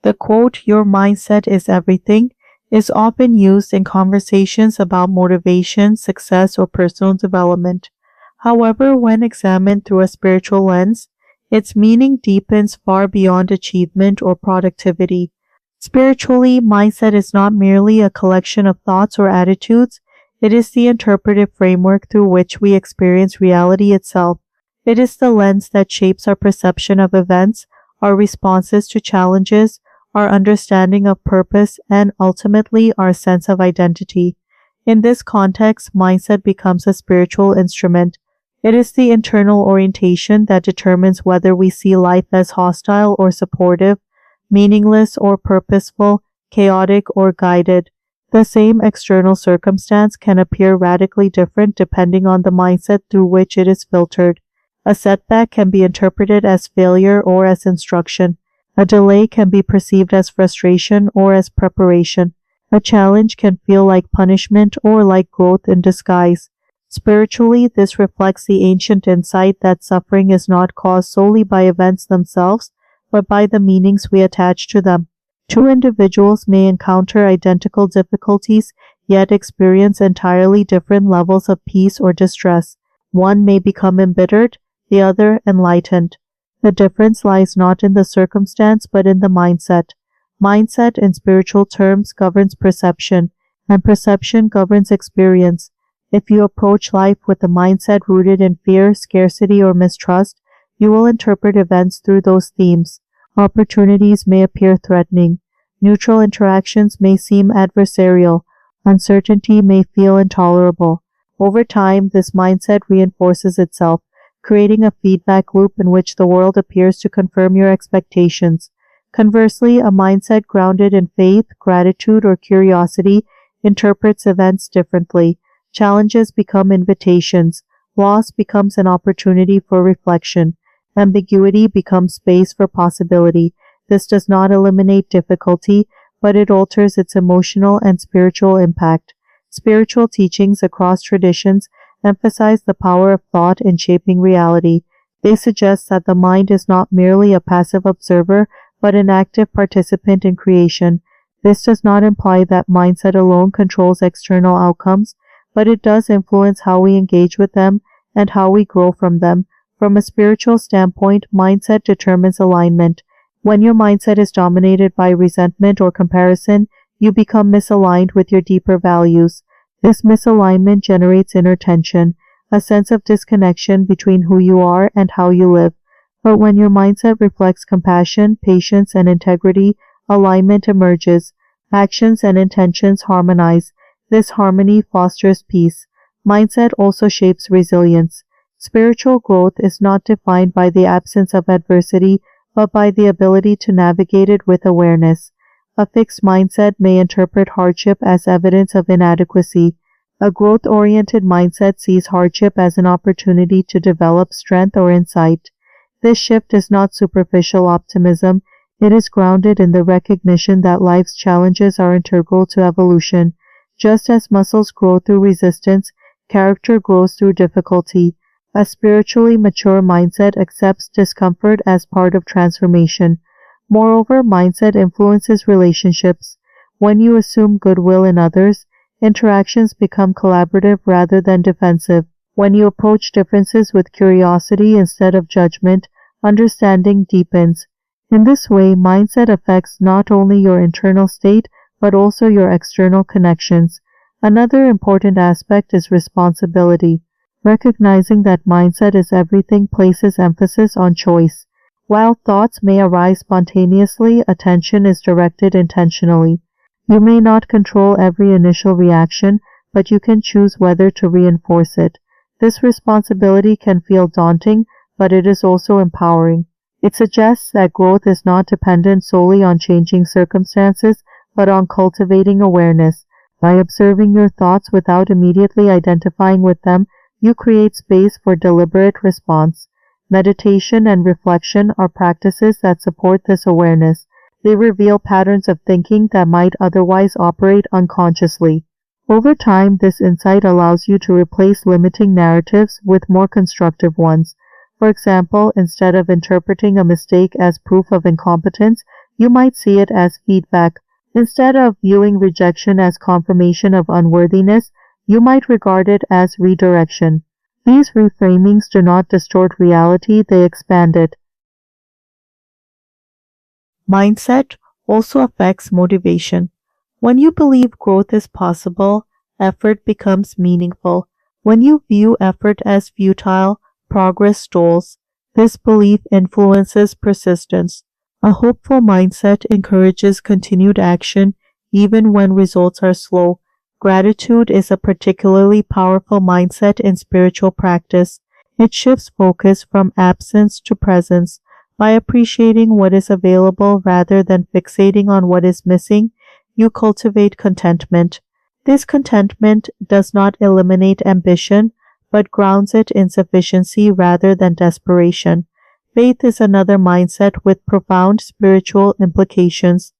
The quote, "Your mindset is everything," is often used in conversations about motivation, success, or personal development. However, when examined through a spiritual lens, its meaning deepens far beyond achievement or productivity. Spiritually, mindset is not merely a collection of thoughts or attitudes, it is the interpretive framework through which we experience reality itself. It is the lens that shapes our perception of events, our responses to challenges, our understanding of purpose, and ultimately our sense of identity. In this context, mindset becomes a spiritual instrument. It is the internal orientation that determines whether we see life as hostile or supportive, meaningless or purposeful, chaotic or guided. The same external circumstance can appear radically different depending on the mindset through which it is filtered. A setback can be interpreted as failure or as instruction. A delay can be perceived as frustration or as preparation. A challenge can feel like punishment or like growth in disguise. Spiritually, this reflects the ancient insight that suffering is not caused solely by events themselves, but by the meanings we attach to them. Two individuals may encounter identical difficulties, yet experience entirely different levels of peace or distress. One may become embittered, the other enlightened. The difference lies not in the circumstance, but in the mindset. Mindset, in spiritual terms, governs perception, and perception governs experience. If you approach life with a mindset rooted in fear, scarcity, or mistrust, you will interpret events through those themes. Opportunities may appear threatening. Neutral interactions may seem adversarial. Uncertainty may feel intolerable. Over time, this mindset reinforces itself, creating a feedback loop in which the world appears to confirm your expectations. Conversely, a mindset grounded in faith, gratitude, or curiosity interprets events differently. Challenges become invitations. Loss becomes an opportunity for reflection. Ambiguity becomes space for possibility. This does not eliminate difficulty, but it alters its emotional and spiritual impact. Spiritual teachings across traditions emphasize the power of thought in shaping reality. They suggest that the mind is not merely a passive observer, but an active participant in creation. This does not imply that mindset alone controls external outcomes, but it does influence how we engage with them and how we grow from them. From a spiritual standpoint, mindset determines alignment. When your mindset is dominated by resentment or comparison, you become misaligned with your deeper values. This misalignment generates inner tension, a sense of disconnection between who you are and how you live. But when your mindset reflects compassion, patience, and integrity, alignment emerges. Actions and intentions harmonize. This harmony fosters peace. Mindset also shapes resilience. Spiritual growth is not defined by the absence of adversity, but by the ability to navigate it with awareness. A fixed mindset may interpret hardship as evidence of inadequacy. A growth-oriented mindset sees hardship as an opportunity to develop strength or insight. This shift is not superficial optimism. It is grounded in the recognition that life's challenges are integral to evolution. Just as muscles grow through resistance, character grows through difficulty. A spiritually mature mindset accepts discomfort as part of transformation. Moreover, mindset influences relationships. When you assume goodwill in others, interactions become collaborative rather than defensive. When you approach differences with curiosity instead of judgment, understanding deepens. In this way, mindset affects not only your internal state, but also your external connections. Another important aspect is responsibility. Recognizing that mindset is everything places emphasis on choice. While thoughts may arise spontaneously, attention is directed intentionally. You may not control every initial reaction, but you can choose whether to reinforce it. This responsibility can feel daunting, but it is also empowering. It suggests that growth is not dependent solely on changing circumstances, but on cultivating awareness. By observing your thoughts without immediately identifying with them, you create space for deliberate response. Meditation and reflection are practices that support this awareness. They reveal patterns of thinking that might otherwise operate unconsciously. Over time, this insight allows you to replace limiting narratives with more constructive ones. For example, instead of interpreting a mistake as proof of incompetence, You might see it as feedback. Instead of viewing rejection as confirmation of unworthiness, you might regard it as redirection. These reframings do not distort reality, they expand it. Mindset also affects motivation. When you believe growth is possible, effort becomes meaningful. When you view effort as futile, progress stalls. This belief influences persistence. A hopeful mindset encourages continued action even when results are slow. Gratitude is a particularly powerful mindset in spiritual practice. It shifts focus from absence to presence. By appreciating what is available rather than fixating on what is missing, you cultivate contentment. This contentment does not eliminate ambition, but grounds it in sufficiency rather than desperation. Faith is another mindset with profound spiritual implications.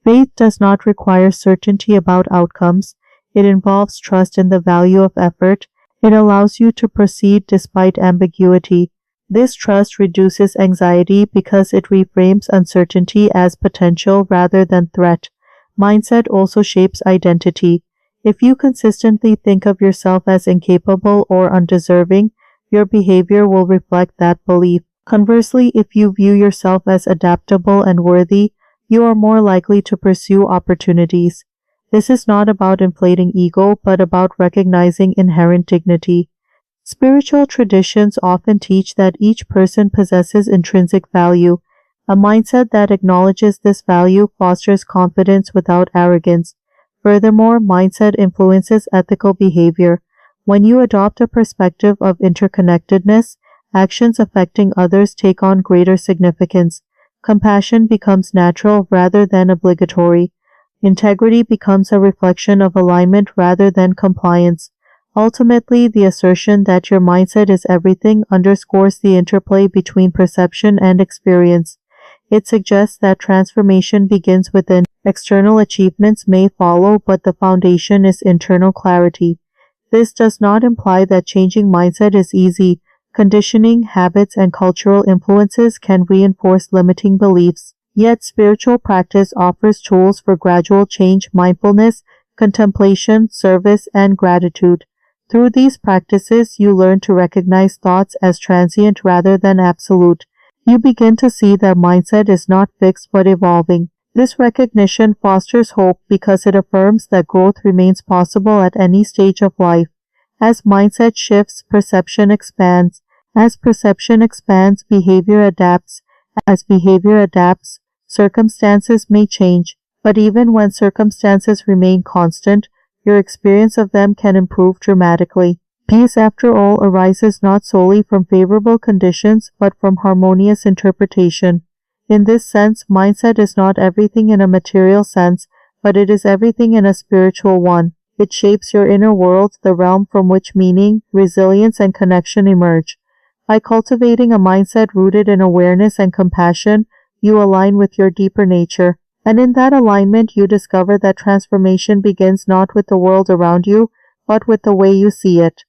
Faith does not require certainty about outcomes. It involves trust in the value of effort. It allows you to proceed despite ambiguity. This trust reduces anxiety because it reframes uncertainty as potential rather than threat. Mindset also shapes identity. If you consistently think of yourself as incapable or undeserving, your behavior will reflect that belief. Conversely, if you view yourself as adaptable and worthy, you are more likely to pursue opportunities. This is not about inflating ego, but about recognizing inherent dignity. Spiritual traditions often teach that each person possesses intrinsic value. A mindset that acknowledges this value fosters confidence without arrogance. Furthermore, mindset influences ethical behavior. When you adopt a perspective of interconnectedness, actions affecting others take on greater significance. Compassion becomes natural rather than obligatory. Integrity becomes a reflection of alignment rather than compliance. Ultimately, the assertion that your mindset is everything underscores the interplay between perception and experience. It suggests that transformation begins within. External achievements may follow, but the foundation is internal clarity. This does not imply that changing mindset is easy. Conditioning, habits, and cultural influences can reinforce limiting beliefs. Yet spiritual practice offers tools for gradual change: mindfulness, contemplation, service, and gratitude. Through these practices, you learn to recognize thoughts as transient rather than absolute. You begin to see that mindset is not fixed but evolving. This recognition fosters hope because it affirms that growth remains possible at any stage of life. As mindset shifts, perception expands. As perception expands, behavior adapts. As behavior adapts, circumstances may change. But even when circumstances remain constant, your experience of them can improve dramatically. Peace, after all, arises not solely from favorable conditions, but from harmonious interpretation. In this sense, mindset is not everything in a material sense, but it is everything in a spiritual one. It shapes your inner world, the realm from which meaning, resilience, and connection emerge. By cultivating a mindset rooted in awareness and compassion, you align with your deeper nature. And in that alignment, you discover that transformation begins not with the world around you, but with the way you see it.